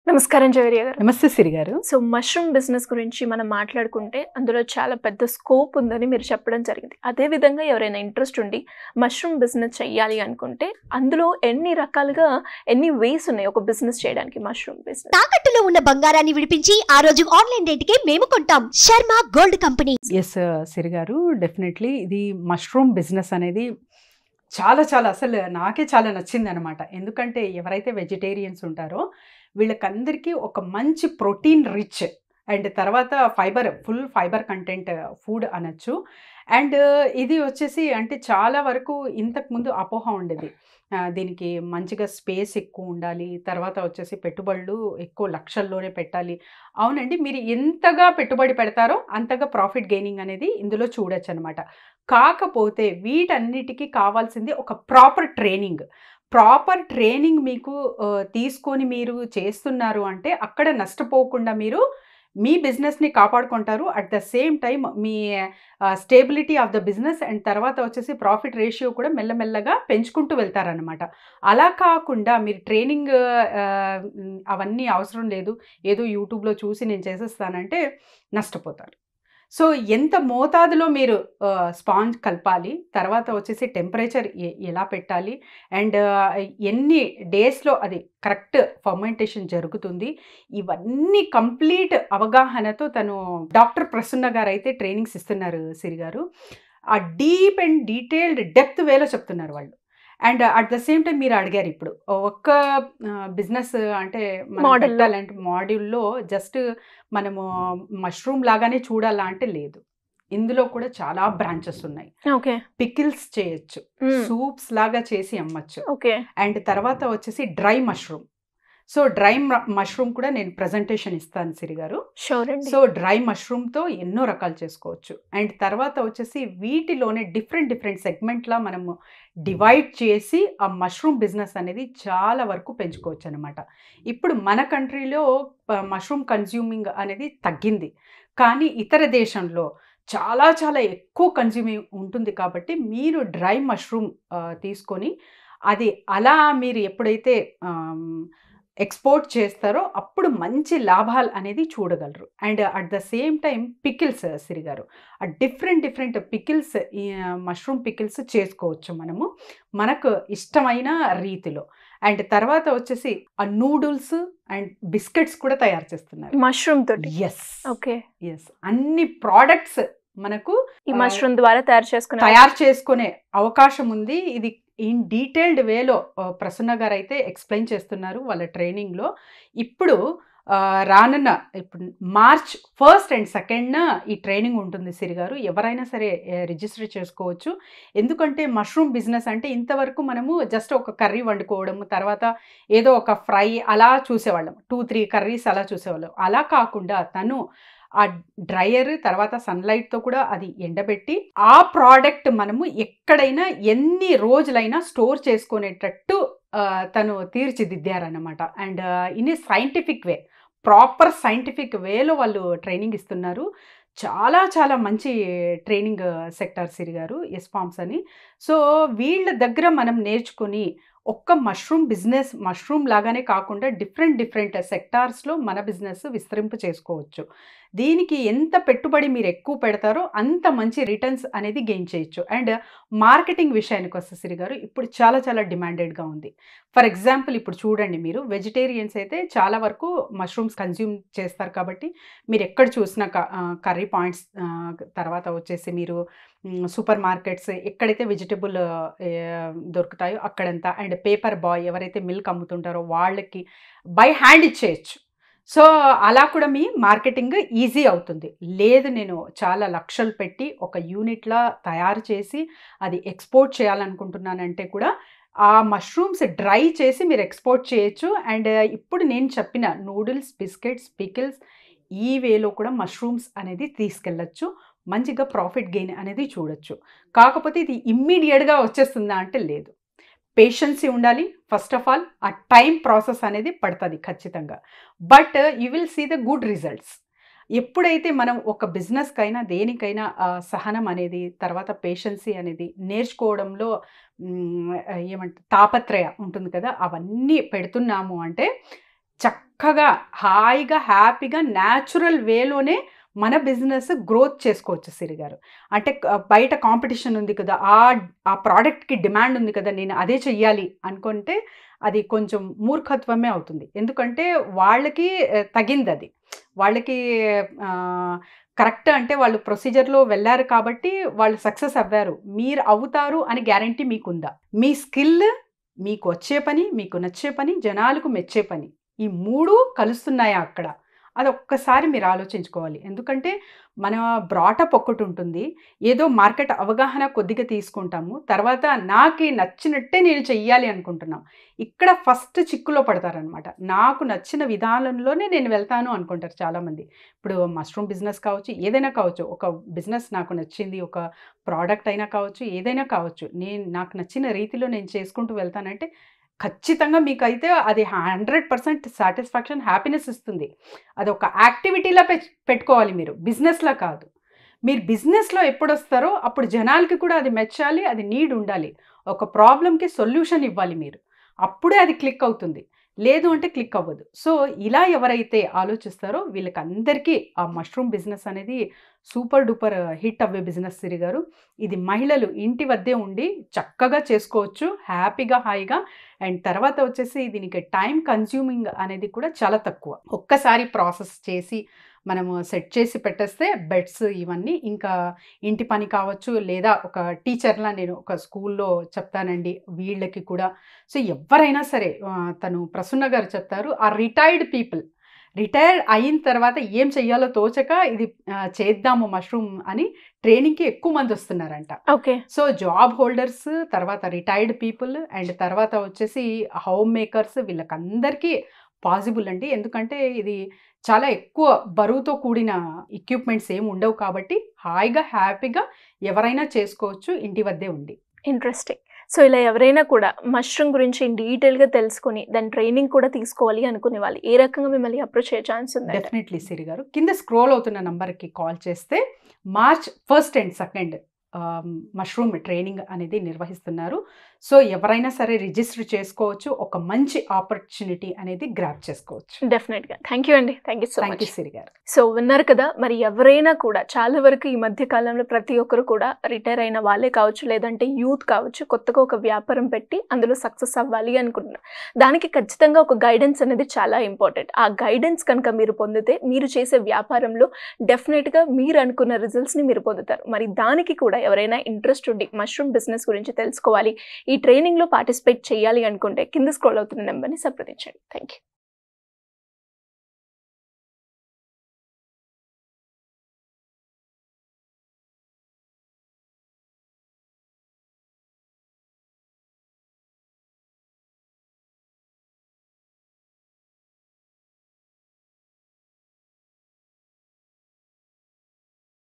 నమస్కారం జవేరియా గారు. నమస్తే సిరి గారు. సో మష్రూమ్ బిజినెస్ గురించి మనం మాట్లాడుకుంటే అందులో చాలా పెద్ద స్కోప్ ఉందని మీరు చెప్పడం జరిగింది. అదే విధంగా ఎవరైనా ఇంట్రెస్ట్ ఉండి మష్రూమ్ బిజినెస్ చేయాలి అనుకుంటే అందులో ఎన్ని రకాలుగా ఎన్ని వేస్ ఉన్నాయి ఒక బిజినెస్ చేయడానికి మష్రూమ్ బిజినెస్? తాకట్టులో ఉన్న బంగారాన్ని విడిపించి ఆ రోజు ఆన్లైన్ రేటుకే మేము కొంటాం. Sharma gold company. ఎస్ సిరి గారు, డెఫినెట్లీ ఇది మష్రూమ్ బిజినెస్ అనేది చాలా చాలా అసలు నాకే చాలా నచ్చింది అనమాట. ఎందుకంటే ఎవరైతే వెజిటేరియన్స్ ఉంటారో వీళ్ళకందరికీ ఒక మంచి ప్రోటీన్ రిచ్ అండ్ తర్వాత ఫుల్ ఫైబర్ కంటెంట్ ఫుడ్ అనొచ్చు. అండ్ ఇది వచ్చేసి అంటే చాలా వరకు ఇంతకుముందు అపోహ ఉండేది, దీనికి మంచిగా స్పేస్ ఎక్కువ ఉండాలి, తర్వాత వచ్చేసి పెట్టుబడులు ఎక్కువ లక్షల్లోనే పెట్టాలి. అవునండి, మీరు ఎంతగా పెట్టుబడి పెడతారో అంతగా ప్రాఫిట్ గెయినింగ్ అనేది ఇందులో చూడొచ్చు అనమాట. కాకపోతే వీటన్నిటికీ కావాల్సింది ఒక ప్రాపర్ ట్రైనింగ్ మీకు తీసుకొని మీరు చేస్తున్నారు అంటే అక్కడ నష్టపోకుండా మీరు మీ బిజినెస్ని కాపాడుకుంటారు. అట్ ద సేమ్ టైం మీ stability of the business and తర్వాత వచ్చేసి ప్రాఫిట్ రేషియో కూడా మెల్లమెల్లగా పెంచుకుంటూ వెళ్తారనమాట. అలా కాకుండా మీరు ట్రైనింగ్ అవన్నీ అవసరం లేదు, ఏదో యూట్యూబ్లో చూసి నేను చేసేస్తానంటే నష్టపోతారు. సో ఎంత మోతాదులో మీరు స్పాంజ్ కలపాలి, తర్వాత వచ్చేసి టెంపరేచర్ ఎలా పెట్టాలి, అండ్ ఎన్ని డేస్లో అది కరెక్ట్ ఫర్మెంటేషన్ జరుగుతుంది, ఇవన్నీ కంప్లీట్ అవగాహనతో తను డాక్టర్ ప్రసన్న గారు అయితే ట్రైనింగ్స్ ఇస్తున్నారు సిరి గారు. ఆ డీప్ అండ్ డీటెయిల్డ్ డెప్త్ వేలో చెప్తున్నారు వాళ్ళు. And at the same time మీరు అడిగారు ఇప్పుడు ఒక్క బిజినెస్ అంటే పెట్టాలంటే మాడ్యూల్లో జస్ట్ మనము మష్రూమ్ లాగానే చూడాలా అంటే లేదు, ఇందులో కూడా చాలా బ్రాంచెస్ ఉన్నాయి. పికిల్స్ చేయొచ్చు, సూప్స్ లాగా చేసి అమ్మచ్చు, అండ్ తర్వాత వచ్చేసి dry mushroom. So dry mushroom కూడా నేను ప్రజెంటేషన్ ఇస్తాను సిరి గారు. సో డ్రై మష్రూమ్తో ఎన్నో రకాలు చేసుకోవచ్చు. అండ్ తర్వాత వచ్చేసి వీటిలోనే డిఫరెంట్ సెగ్మెంట్లా మనము డివైడ్ చేసి ఆ మష్రూమ్ బిజినెస్ అనేది చాలా వరకు పెంచుకోవచ్చు అనమాట. ఇప్పుడు మన కంట్రీలో మష్రూమ్ కన్జ్యూమింగ్ అనేది తగ్గింది, కానీ ఇతర దేశంలో చాలా చాలా ఎక్కువ కన్జ్యూమింగ్ ఉంటుంది. కాబట్టి మీరు డ్రై మష్రూమ్ తీసుకొని అది అలా మీరు ఎప్పుడైతే ఎక్స్పోర్ట్ చేస్తారో అప్పుడు మంచి లాభాలు అనేది చూడగలరు. And at the same time pickles Siri గారు, ఆ డిఫరెంట్ పికిల్స్, మష్రూమ్ పికిల్స్ చేసుకోవచ్చు మనకు ఇష్టమైన రీతిలో. అండ్ తర్వాత వచ్చేసి ఆ నూడిల్స్ అండ్ బిస్కెట్స్ కూడా తయారు చేస్తున్నారు మష్రూమ్ తోటి. ఎస్ అన్ని ప్రోడక్ట్స్ మనకు ఈ మష్రూమ్ ద్వారా తయారు చేసుకునే అవకాశం ఉంది. ఇది ఇన్ డీటెయిల్డ్ వేలో ప్రసన్న గారు అయితే ఎక్స్ప్లెయిన్ చేస్తున్నారు వాళ్ళ ట్రైనింగ్లో. ఇప్పుడు రానున్న ఇప్పుడు March 1st and 2nd ఈ ట్రైనింగ్ ఉంటుంది సిరి గారు. ఎవరైనా సరే రిజిస్టర్ చేసుకోవచ్చు. ఎందుకంటే మష్రూమ్ బిజినెస్ అంటే ఇంతవరకు మనము జస్ట్ ఒక కర్రీ వండుకోవడం, తర్వాత ఏదో ఒక ఫ్రై అలా చూసేవాళ్ళం, 2-3 కర్రీస్ అలా చూసేవాళ్ళం. అలా కాకుండా తను ఆ డ్రయర్ తర్వాత సన్లైట్తో కూడా అది ఎండబెట్టి ఆ ప్రోడక్ట్ మనము ఎక్కడైనా ఎన్ని రోజులైనా స్టోర్ చేసుకునేటట్టు తను తీర్చిదిద్దారన్నమాట. And in a scientific way, proper scientific వేలో వాళ్ళు ట్రైనింగ్ ఇస్తున్నారు. చాలా చాలా మంచి ట్రైనింగ్ సెక్టార్ సిరి గారు, ఎస్ఫార్మ్స్ అని. సో వీళ్ళ దగ్గర మనం నేర్చుకొని ఒక్క మష్రూమ్ లాగానే కాకుండా డిఫరెంట్ సెక్టార్స్లో మన బిజినెస్ విస్తరింపు చేసుకోవచ్చు. దీనికి ఎంత పెట్టుబడి మీరు ఎక్కువ పెడతారో అంత మంచి రిటర్న్స్ అనేది గెయిన్ చేయొచ్చు. అండ్ మార్కెటింగ్ విషయానికి వస్తే సిరి గారు, ఇప్పుడు చాలా చాలా డిమాండెడ్గా ఉంది. ఫర్ ఎగ్జాంపుల్ ఇప్పుడు చూడండి, మీరు వెజిటేరియన్స్ అయితే చాలా వరకు మష్రూమ్స్ కన్జ్యూమ్ చేస్తారు. కాబట్టి మీరు ఎక్కడ చూసినా కర్రీ పాయింట్స్, తర్వాత వచ్చేసి మీరు సూపర్ మార్కెట్స్ ఎక్కడైతే వెజిటబుల్ దొరుకుతాయో అక్కడంతా, అండ్ పేపర్ బాయ్ ఎవరైతే మిల్క్ అమ్ముతుంటారో వాళ్ళకి బై హ్యాండ్ ఇచ్చేయచ్చు. సో అలా కూడా మీ మార్కెటింగ్ ఈజీ అవుతుంది. లేదు నేను చాలా లక్షలు పెట్టి ఒక యూనిట్లా తయారు చేసి అది ఎక్స్పోర్ట్ చేయాలనుకుంటున్నానంటే కూడా ఆ మష్రూమ్స్ డ్రై చేసి మీరు ఎక్స్పోర్ట్ చేయొచ్చు. అండ్ ఇప్పుడు నేను చెప్పిన నూడిల్స్, బిస్కెట్స్, పికిల్స్ ఈ వేలో కూడా మష్రూమ్స్ అనేది తీసుకెళ్ళచ్చు, మంచిగా ప్రాఫిట్ గెయిన్ అనేది చూడొచ్చు. కాకపోతే ఇది ఇమ్మీడియట్గా వచ్చేస్తుందా అంటే లేదు, పేషెన్సీ ఉండాలి. ఫస్ట్ ఆఫ్ ఆల్ ఆ టైం ప్రాసెస్ అనేది పడుతుంది ఖచ్చితంగా, but you will see the good results. ఎప్పుడైతే మనం ఒక బిజినెస్కైనా దేనికైనా సహనం అనేది, తర్వాత పేషెన్సీ అనేది నేర్చుకోవడంలో ఏమంటే తాపత్రయ ఉంటుంది కదా, అవన్నీ పెడుతున్నాము అంటే చక్కగా హాయిగా హ్యాపీగా న్యాచురల్ వేలోనే మన బిజినెస్ గ్రోత్ చేసుకోవచ్చు సిరి గారు. అంటే బయట కాంపిటీషన్ ఉంది కదా, ఆ ప్రోడక్ట్కి డిమాండ్ ఉంది కదా, నేను అదే చెయ్యాలి అనుకుంటే అది కొంచెం మూర్ఖత్వమే అవుతుంది. ఎందుకంటే వాళ్ళకి తగింది అది, వాళ్ళకి కరెక్ట్ అంటే వాళ్ళు ప్రొసీజర్లో వెళ్ళారు కాబట్టి వాళ్ళు సక్సెస్ అవ్వారు. మీరు అవుతారు అని గ్యారంటీ మీకుందా? మీ స్కిల్, మీకు వచ్చే పని, మీకు నచ్చే పని, జనాలకు మెచ్చే పని, ఈ 3 కలుస్తున్నాయా అక్కడ? అది ఒక్కసారి మీరు ఆలోచించుకోవాలి. ఎందుకంటే మన బ్రాటప్ ఒక్కటి ఉంటుంది, ఏదో మార్కెట్ అవగాహన కొద్దిగా తీసుకుంటాము, తర్వాత నాకు నచ్చినట్టే నేను చెయ్యాలి అనుకుంటున్నాం. ఇక్కడ ఫస్ట్ చిక్కులో పడతారనమాట. నాకు నచ్చిన విధానంలోనే నేను వెళ్తాను అనుకుంటారు చాలామంది. ఇప్పుడు మష్రూమ్ బిజినెస్ కావచ్చు, ఏదైనా కావచ్చు, ఒక బిజినెస్ నాకు నచ్చింది, ఒక ప్రోడక్ట్ అయినా కావచ్చు, ఏదైనా కావచ్చు, నాకు నచ్చిన రీతిలో నేను చేసుకుంటూ వెళ్తానంటే ఖచ్చితంగా మీకైతే అది 100% సాటిస్ఫాక్షన్, హ్యాపీనెస్ ఇస్తుంది. అది ఒక యాక్టివిటీలా పెట్టుకోవాలి మీరు, బిజినెస్లా కాదు. మీరు బిజినెస్లో ఎప్పుడొస్తారో అప్పుడు జనాలకి కూడా అది మెచ్చాలి, అది నీడ్ ఉండాలి. ఒక ప్రాబ్లంకి సొల్యూషన్ ఇవ్వాలి మీరు, అప్పుడే అది క్లిక్ అవుతుంది. లేదు అంటే క్లిక్ అవ్వదు. సో ఇలా ఎవరైతే ఆలోచిస్తారో వీళ్ళకందరికీ ఆ మష్రూమ్ బిజినెస్ అనేది సూపర్ డూపర్ హిట్ అవ్వే బిజినెస్ సిరి గారు. ఇది మహిళలు ఇంటి వద్దే ఉండి చక్కగా చేసుకోవచ్చు, హ్యాపీగా హాయిగా. అండ్ తర్వాత వచ్చేసి దీనికి టైం కన్జ్యూమింగ్ అనేది కూడా చాలా తక్కువ. ఒక్కసారి ప్రాసెస్ చేసి మనము సెట్ చేసి పెట్టేస్తే బెడ్స్ ఇవన్నీ, ఇంకా ఇంటి పని కావచ్చు, లేదా ఒక టీచర్లా నేను ఒక స్కూల్లో చెప్తానండి వీళ్ళకి కూడా. సో ఎవరైనా సరే, తను ప్రసన్న గారు చెప్తారు, ఆ రిటైర్డ్ పీపుల్ రిటైర్ అయిన తర్వాత ఏం చెయ్యాలో తోచక ఇది చేద్దాము మష్రూమ్ అని ట్రైనింగ్కి ఎక్కువ మంది వస్తున్నారంట. ఓకే. సో జాబ్ హోల్డర్స్, తర్వాత రిటైర్డ్ పీపుల్, అండ్ తర్వాత వచ్చేసి హోమ్ మేకర్స్, వీళ్ళకందరికీ పాసిబుల్ అండి. ఎందుకంటే ఇది చాలా ఎక్కువ బరువుతో కూడిన ఎక్విప్మెంట్స్ ఏమి ఉండవు కాబట్టి హాయిగా హ్యాపీగా ఎవరైనా చేసుకోవచ్చు ఇంటి వద్దే ఉండి. ఇంట్రెస్టింగ్. సో ఇలా ఎవరైనా కూడా మష్రూమ్ గురించి డీటెయిల్గా తెలుసుకొని దాని ట్రైనింగ్ కూడా తీసుకోవాలి అనుకునే వాళ్ళు ఏ రకంగా మిమ్మల్ని అప్రోచ్ అయ్యే ఛాన్స్ ఉంది? డెఫినెట్లీ సిరి గారు, కింద స్క్రోల్ అవుతున్న నంబర్కి కాల్ చేస్తే March 1st and 2nd mushroom training అనేది నిర్వహిస్తున్నారు. సో ఎవరైనా సరే రిజిస్టర్ చేసుకోవచ్చు, ఒక మంచి ఆపర్చునిటీ అనేది గ్రాప్ చేసుకోవచ్చు. డెఫినెట్గా. థ్యాంక్ యూ అండి. Thank you so thank much. You Siri గారు. సో విన్నారు కదా, మరి ఎవరైనా కూడా చాలా వరకు ఈ మధ్య కాలంలో ప్రతి ఒక్కరు కూడా రిటైర్ అయిన వాళ్ళే కావచ్చు, లేదంటే యూత్ కావచ్చు, కొత్తగా ఒక వ్యాపారం పెట్టి అందులో సక్సెస్ అవ్వాలి అనుకుంటున్నారు. దానికి ఖచ్చితంగా ఒక గైడెన్స్ అనేది చాలా ఇంపార్టెంట్. ఆ గైడెన్స్ కనుక మీరు పొందితే మీరు చేసే వ్యాపారంలో డెఫినెట్గా మీరు అనుకున్న రిజల్ట్స్ని మీరు పొందుతారు. మరి దానికి కూడా ఎవరైనా ఇంట్రెస్ట్ ఉండి మష్రూమ్ బిజినెస్ గురించి తెలుసుకోవాలి, ఈ ట్రైనింగ్లో పార్టిసిపేట్ చేయాలి అనుకుంటే కింద స్క్రోల్ అవుతున్న నెంబర్ని సంప్రదించండి. Thank you.